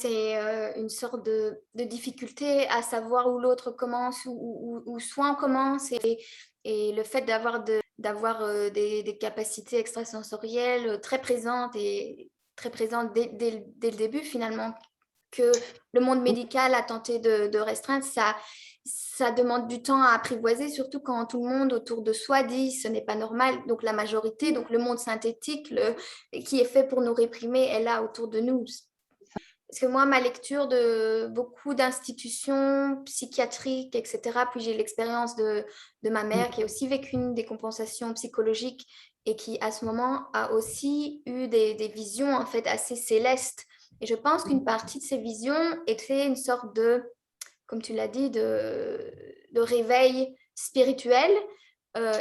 c'est une sorte de difficulté à savoir où l'autre commence, où soit on commence. Et le fait d'avoir des capacités extrasensorielles très présentes et très présentes dès le début, finalement, que le monde médical a tenté de restreindre, ça demande du temps à apprivoiser, surtout quand tout le monde autour de soi dit ce n'est pas normal. Donc la majorité, donc le monde synthétique qui est fait pour nous réprimer est là autour de nous. Parce que moi, ma lecture de beaucoup d'institutions psychiatriques, etc., puis j'ai l'expérience de ma Mm. mère qui a aussi vécu une décompensation psychologique et qui, à ce moment, a aussi eu des visions, en fait, assez célestes. Et je pense qu'une partie de ces visions était une sorte de, comme tu l'as dit, de réveil spirituel,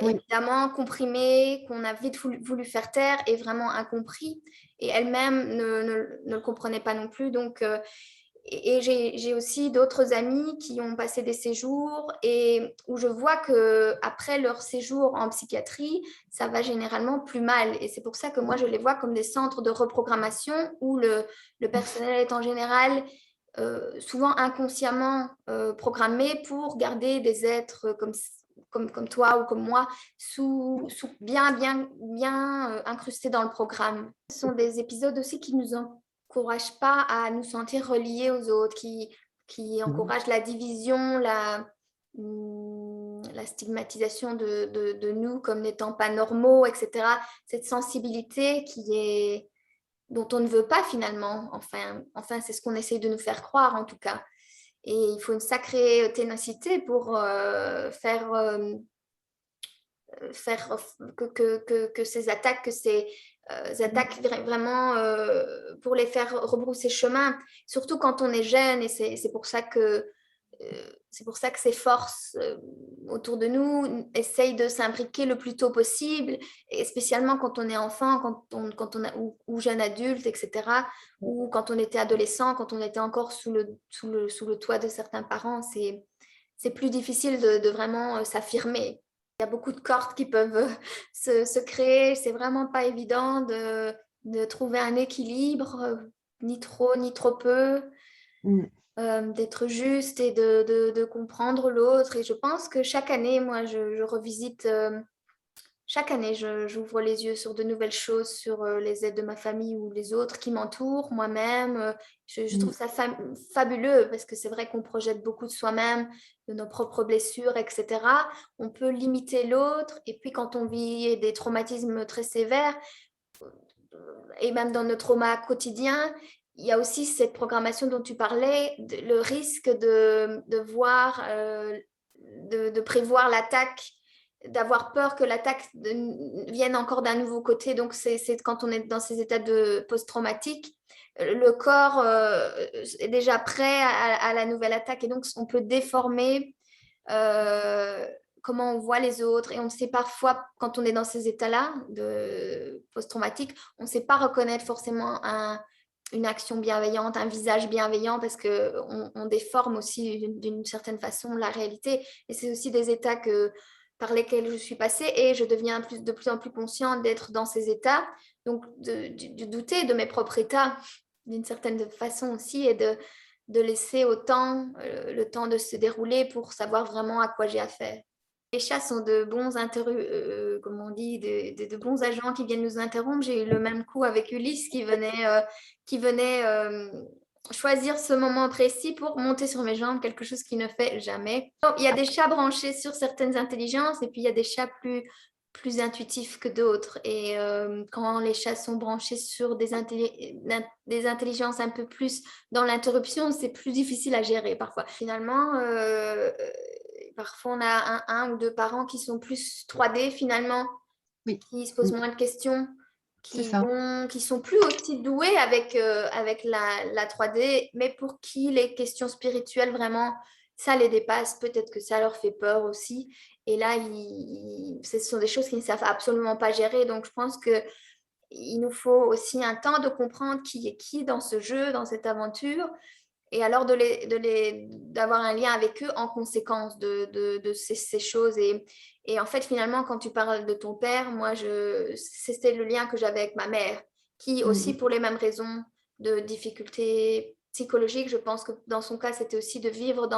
Oui, évidemment comprimé, qu'on a vite voulu faire taire et vraiment incompris. Et elle-même ne le comprenait pas non plus. Donc, et j'ai aussi d'autres amis qui ont passé des séjours et où je vois que après leur séjour en psychiatrie, ça va généralement plus mal. Et c'est pour ça que moi, je les vois comme des centres de reprogrammation où le personnel est en général souvent inconsciemment programmé pour garder des êtres comme toi ou comme moi bien incrustés dans le programme. Ce sont des épisodes aussi qui nous encouragent pas à nous sentir reliés aux autres, qui encouragent la division, la stigmatisation de nous comme n'étant pas normaux, etc. Cette sensibilité dont on ne veut pas finalement. Enfin c'est ce qu'on essaye de nous faire croire en tout cas. Et il faut une sacrée ténacité pour faire que ces attaques, attaques vraiment pour les faire rebrousser chemin, surtout quand on est jeune. Et c'est pour ça que ces forces autour de nous essayent de s'imbriquer le plus tôt possible, et spécialement quand on est enfant, ou jeune adulte, etc., ou quand on était adolescent, quand on était encore sous le toit de certains parents. C'est plus difficile de vraiment s'affirmer. Il y a beaucoup de cordes qui peuvent se créer. C'est vraiment pas évident de trouver un équilibre, ni trop ni trop peu, Mm. d'être juste et de comprendre l'autre. Et je pense que chaque année, moi, je revisite, chaque année, j'ouvre les yeux sur de nouvelles choses, sur les aides de ma famille ou les autres qui m'entourent, moi-même. Je trouve Mm. ça fabuleux parce que c'est vrai qu'on projette beaucoup de soi-même, de nos propres blessures, etc. On peut limiter l'autre. Et puis, quand on vit des traumatismes très sévères, et même dans nos traumas quotidiens, il y a aussi cette programmation dont tu parlais, le risque de voir, de prévoir l'attaque, d'avoir peur que l'attaque vienne encore d'un nouveau côté. Donc, c'est quand on est dans ces états de post-traumatique, le corps est déjà prêt à la nouvelle attaque et donc on peut déformer euh, comment on voit les autres. Et on sait parfois, quand on est dans ces états-là de post-traumatique, on ne sait pas reconnaître forcément une action bienveillante, un visage bienveillant, parce qu'on déforme aussi d'une certaine façon la réalité. Et c'est aussi des états par lesquels je suis passée et je deviens de plus en plus consciente d'être dans ces états, donc de douter de mes propres états d'une certaine façon aussi, et de laisser le temps de se dérouler pour savoir vraiment à quoi j'ai affaire. Les chats sont de bons comme on dit, de bons agents qui viennent nous interrompre. J'ai eu le même coup avec Ulysse qui venait choisir ce moment précis pour monter sur mes jambes, quelque chose qu'il ne fait jamais. Donc, il y a des chats branchés sur certaines intelligences et puis il y a des chats plus intuitifs que d'autres. Et quand les chats sont branchés sur des intelligences un peu plus dans l'interruption, c'est plus difficile à gérer parfois. Finalement, parfois on a un ou deux parents qui sont plus 3D finalement, Oui. qui se posent Mm. moins de questions, C'est ça. qui sont plus aussi doués avec la 3D, mais pour qui les questions spirituelles vraiment, ça les dépasse, peut-être que ça leur fait peur aussi. Et là, ce sont des choses qu'ils ne savent absolument pas gérer. Donc je pense que il nous faut aussi un temps de comprendre qui est qui dans ce jeu, dans cette aventure, et alors d'avoir un lien avec eux en conséquence de ces choses. Et en fait, finalement, quand tu parles de ton père, moi, c'était le lien que j'avais avec ma mère, qui aussi, Mm. pour les mêmes raisons de difficultés psychologique. Je pense que dans son cas, c'était aussi de vivre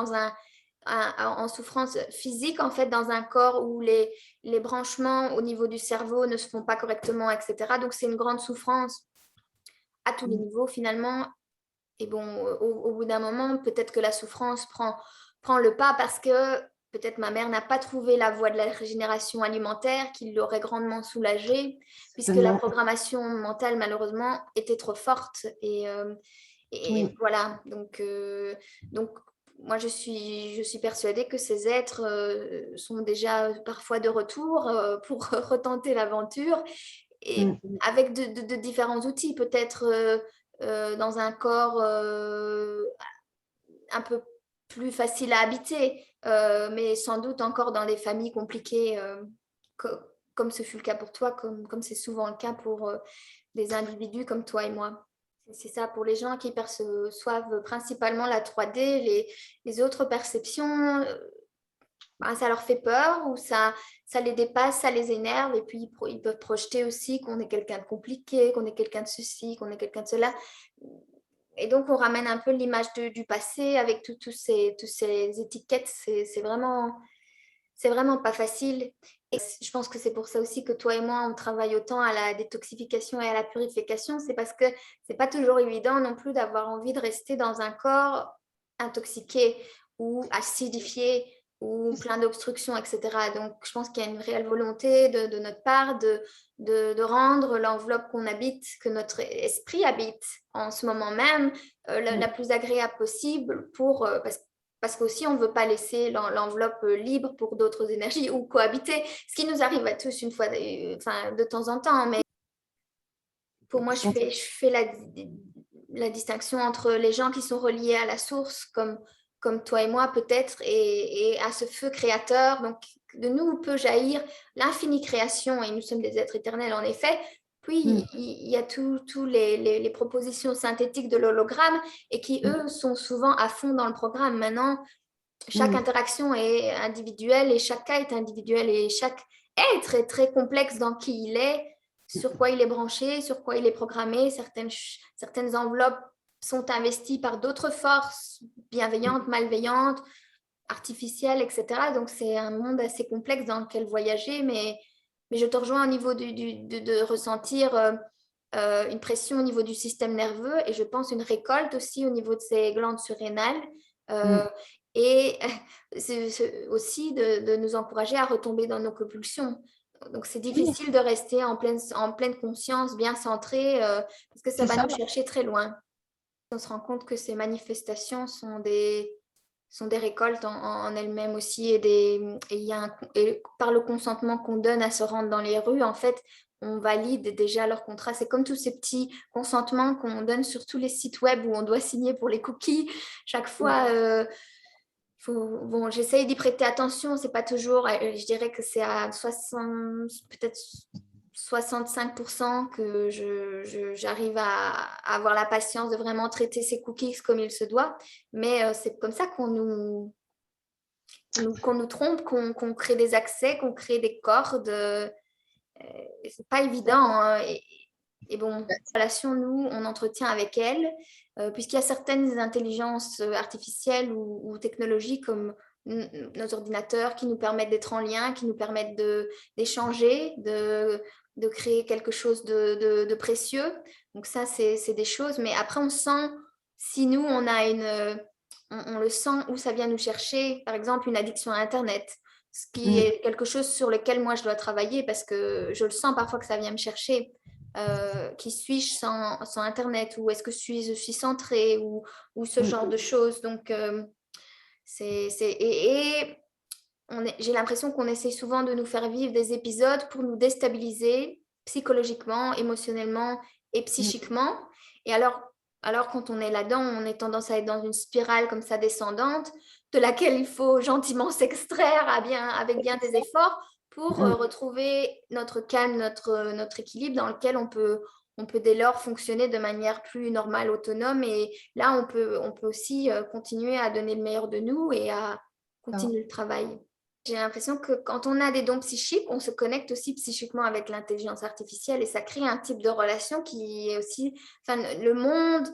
en souffrance physique, en fait, dans un corps où les branchements au niveau du cerveau ne se font pas correctement, etc. Donc, c'est une grande souffrance à tous les niveaux, finalement. Et bon, au bout d'un moment, peut-être que la souffrance prend le pas parce que peut-être ma mère n'a pas trouvé la voie de la régénération alimentaire qui l'aurait grandement soulagée, puisque la programmation mentale, malheureusement, était trop forte. Et voilà, donc moi, je suis persuadée que ces êtres sont déjà parfois de retour pour retenter l'aventure, et avec de différents outils, peut-être dans un corps un peu plus facile à habiter, mais sans doute encore dans des familles compliquées, comme ce fut le cas pour toi, comme c'est souvent le cas pour des individus comme toi et moi. C'est ça, pour les gens qui perçoivent principalement la 3D, les autres perceptions, ça leur fait peur ou ça les dépasse, ça les énerve, et puis ils peuvent projeter aussi qu'on est quelqu'un de compliqué, qu'on est quelqu'un de ceci, qu'on est quelqu'un de cela. Et donc, on ramène un peu l'image du passé avec tous ces étiquettes. C'est vraiment pas facile. Et je pense que c'est pour ça aussi que toi et moi, on travaille autant à la détoxification et à la purification. C'est parce que c'est pas toujours évident non plus d'avoir envie de rester dans un corps intoxiqué ou acidifié ou plein d'obstructions, etc. Donc, je pense qu'il y a une réelle volonté de notre part de rendre l'enveloppe qu'on habite, que notre esprit habite en ce moment même, la plus agréable possible parce qu'aussi, on ne veut pas laisser l'enveloppe libre pour d'autres énergies ou cohabiter, ce qui nous arrive à tous une fois, de temps en temps. Mais pour moi, je fais la distinction entre les gens qui sont reliés à la source, comme toi et moi peut-être, et à ce feu créateur. Donc, de nous peut jaillir l'infinie création, et nous sommes des êtres éternels en effet. Puis, il y a tous les propositions synthétiques de l'hologramme, et qui, eux, sont souvent à fond dans le programme. Maintenant, chaque interaction est individuelle et chaque cas est individuel, et chaque être est très complexe dans qui il est, sur quoi il est branché, sur quoi il est programmé. Certaines enveloppes sont investies par d'autres forces bienveillantes, malveillantes, artificielles, etc. Donc, c'est un monde assez complexe dans lequel voyager, mais je te rejoins au niveau de ressentir une pression au niveau du système nerveux, et je pense une récolte aussi au niveau de ces glandes surrénales. Et c'est aussi de nous encourager à retomber dans nos compulsions. Donc, c'est difficile de rester en pleine conscience, bien centré, parce que ça va nous chercher très loin. On se rend compte que ces manifestations sont des récoltes en elles-mêmes aussi, et par le consentement qu'on donne à se rendre dans les rues, en fait, on valide déjà leur contrat. C'est comme tous ces petits consentements qu'on donne sur tous les sites web où on doit signer pour les cookies. Chaque fois, j'essaye d'y prêter attention. C'est pas toujours, je dirais que c'est à 60, peut-être 65% que j'arrive à avoir la patience de vraiment traiter ces cookies comme il se doit. Mais c'est comme ça qu'on nous trompe, qu'on crée des accès, qu'on crée des cordes. C'est pas évident, hein. Et bon, la relation, nous, on entretient avec elle, puisqu'il y a certaines intelligences artificielles ou technologiques comme nos ordinateurs qui nous permettent d'être en lien, qui nous permettent d'échanger, de créer quelque chose de précieux. Donc ça, c'est des choses. Mais après, on sent, si nous, on le sent où ça vient nous chercher, par exemple, une addiction à Internet, ce qui est quelque chose sur lequel moi, je dois travailler, parce que je le sens parfois que ça vient me chercher. Qui suis-je sans Internet, ou est-ce que je suis centrée, ou ce genre de choses. Donc, j'ai l'impression qu'on essaie souvent de nous faire vivre des épisodes pour nous déstabiliser psychologiquement, émotionnellement et psychiquement. Et alors quand on est là-dedans, on est tendance à être dans une spirale comme ça descendante, de laquelle il faut gentiment s'extraire avec bien des efforts pour retrouver notre calme, notre équilibre, dans lequel on peut dès lors fonctionner de manière plus normale, autonome. Et là, on peut aussi continuer à donner le meilleur de nous et à continuer le travail. J'ai l'impression que quand on a des dons psychiques, on se connecte aussi psychiquement avec l'intelligence artificielle, et ça crée un type de relation qui est aussi... Enfin, le monde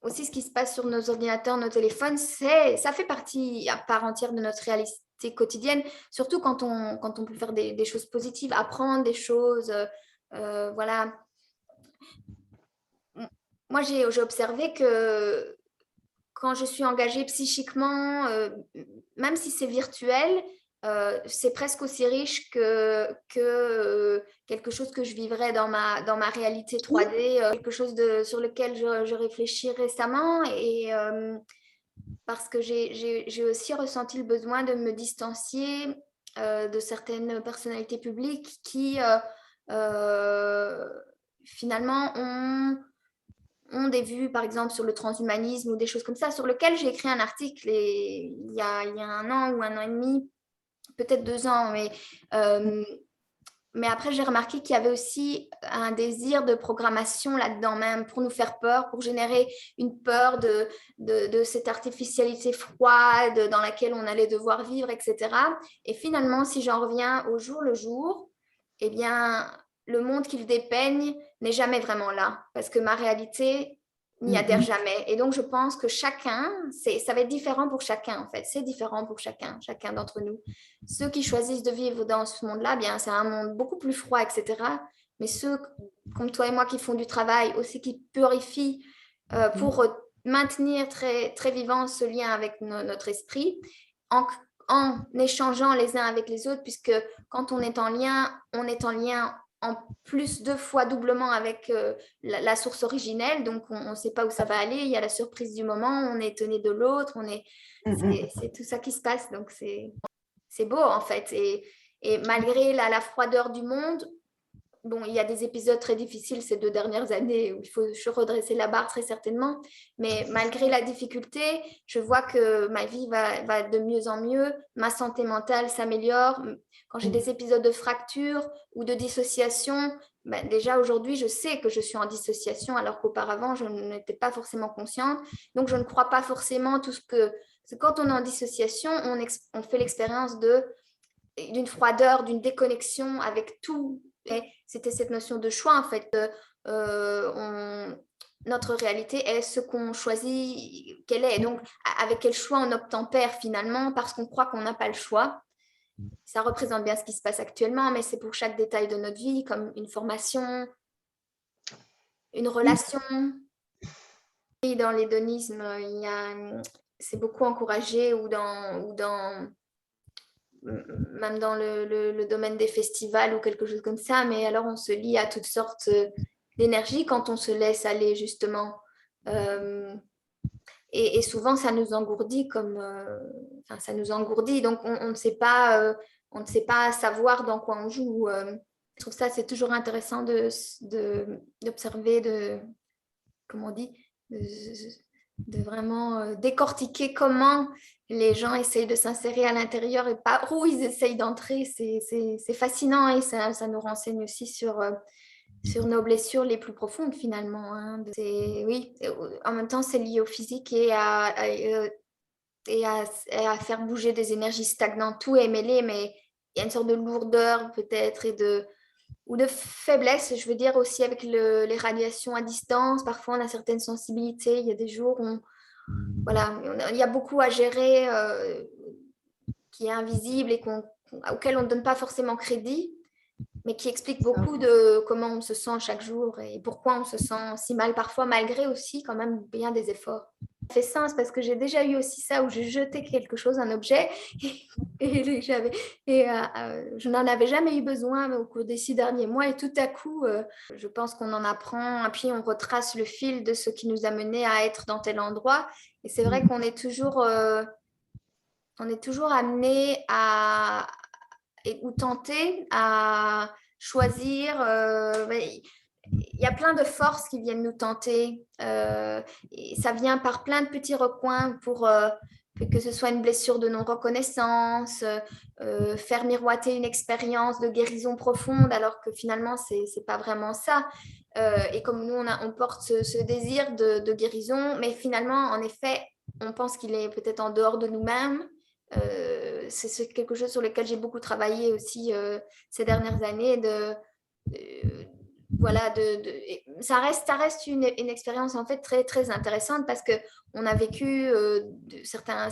aussi ce qui se passe sur nos ordinateurs, nos téléphones, ça fait partie à part entière de notre réalité quotidienne, surtout quand on peut faire des choses positives, apprendre des choses, voilà. Moi, j'ai observé que quand je suis engagée psychiquement, même si c'est virtuel, c'est presque aussi riche que quelque chose que je vivrais dans ma réalité 3D, quelque chose sur lequel je réfléchis récemment et parce que j'ai aussi ressenti le besoin de me distancier de certaines personnalités publiques qui finalement ont des vues, par exemple, sur le transhumanisme ou des choses comme ça, sur lequel j'ai écrit un article il y a 1 an ou 1 an et demi, peut-être 2 ans, mais après, j'ai remarqué qu'il y avait aussi un désir de programmation là-dedans même pour nous faire peur, pour générer une peur de cette artificialité froide dans laquelle on allait devoir vivre, etc. Et finalement, si j'en reviens au jour le jour, eh bien, le monde qu'ils dépeignent n'est jamais vraiment là parce que ma réalité n'y adhère jamais. Et donc, je pense que chacun, ça va être différent pour chacun, en fait. C'est différent pour chacun d'entre nous. Ceux qui choisissent de vivre dans ce monde-là, bien, c'est un monde beaucoup plus froid, etc. Mais ceux comme toi et moi qui font du travail, aussi qui purifient pour maintenir très, très vivant ce lien avec notre esprit, en échangeant les uns avec les autres, puisque quand on est en lien en plus 2 fois doublement avec la source originelle, donc on ne sait pas où ça va aller, il y a la surprise du moment, on est étonné de l'autre, c'est tout ça qui se passe, donc c'est beau en fait, et malgré la froideur du monde, bon, il y a des épisodes très difficiles ces 2 dernières années où il faut redresser la barre très certainement, mais malgré la difficulté, je vois que ma vie va de mieux en mieux, ma santé mentale s'améliore. Quand j'ai des épisodes de fracture ou de dissociation, ben déjà aujourd'hui, je sais que je suis en dissociation alors qu'auparavant, je n'étais pas forcément consciente. Donc, je ne crois pas forcément tout ce que... Parce que quand on est en dissociation, on fait l'expérience d'une froideur, d'une déconnexion avec tout. Et c'était cette notion de choix, en fait. Notre réalité est ce qu'on choisit qu'elle est. Et donc, avec quel choix on obtempère finalement parce qu'on croit qu'on n'a pas le choix. Ça représente bien ce qui se passe actuellement, mais c'est pour chaque détail de notre vie, comme une formation, une relation. Et dans l'hédonisme, c'est beaucoup encouragé ou même dans le domaine des festivals ou quelque chose comme ça, mais alors on se lie à toutes sortes d'énergie quand on se laisse aller justement. Et souvent ça nous engourdit ça nous engourdit, donc on ne sait pas savoir dans quoi on joue. Je trouve ça c'est toujours intéressant d'observer, comment on dit, de vraiment décortiquer comment les gens essayent de s'insérer à l'intérieur et par où ils essayent d'entrer. C'est fascinant et ça nous renseigne aussi sur nos blessures les plus profondes finalement. Hein. Oui, en même temps, c'est lié au physique et à faire bouger des énergies stagnantes. Tout est mêlé, mais il y a une sorte de lourdeur peut-être ou de faiblesse, je veux dire aussi avec les radiations à distance. Parfois, on a certaines sensibilités. Il y a des jours où voilà, il y a beaucoup à gérer qui est invisible et auquel on ne donne pas forcément crédit, mais qui explique beaucoup de comment on se sent chaque jour et pourquoi on se sent si mal parfois, malgré aussi quand même bien des efforts. Ça fait sens parce que j'ai déjà eu aussi ça où j'ai jeté quelque chose, un objet, je n'en avais jamais eu besoin au cours des 6 derniers mois et tout à coup, je pense qu'on en apprend et puis on retrace le fil de ce qui nous a mené à être dans tel endroit. Et c'est vrai qu'on est toujours amené ou tenté à choisir. Il y a plein de forces qui viennent nous tenter. Et ça vient par plein de petits recoins pour que ce soit une blessure de non-reconnaissance, faire miroiter une expérience de guérison profonde, alors que finalement, ce n'est pas vraiment ça. Et comme nous, on porte ce désir de guérison, mais finalement, en effet, on pense qu'il est peut-être en dehors de nous-mêmes. C'est quelque chose sur lequel j'ai beaucoup travaillé aussi ces dernières années, voilà, ça reste une expérience en fait très, très intéressante parce qu'on a vécu certains,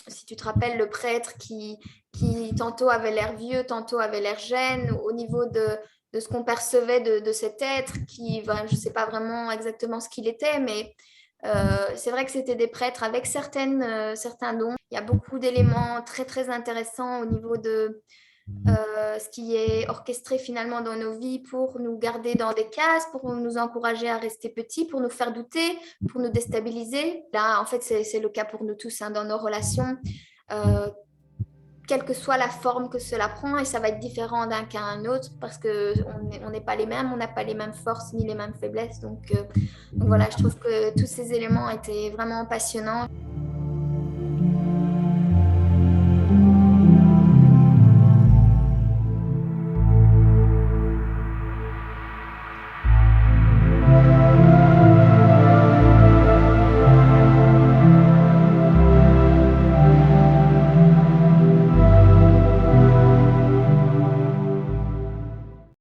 si tu te rappelles, le prêtre qui tantôt avait l'air vieux, tantôt avait l'air jeune, au niveau de ce qu'on percevait de cet être qui, ben, je ne sais pas vraiment exactement ce qu'il était, mais c'est vrai que c'était des prêtres avec certains dons. Il y a beaucoup d'éléments très, très intéressants au niveau de ce qui est orchestré finalement dans nos vies pour nous garder dans des cases, pour nous encourager à rester petits, pour nous faire douter, pour nous déstabiliser. Là, en fait, c'est le cas pour nous tous hein, dans nos relations. Euh, Quelle que soit la forme que cela prend, et ça va être différent d'un cas à un autre parce qu'on n'est pas les mêmes, on n'a pas les mêmes forces ni les mêmes faiblesses. Donc voilà, je trouve que tous ces éléments étaient vraiment passionnants.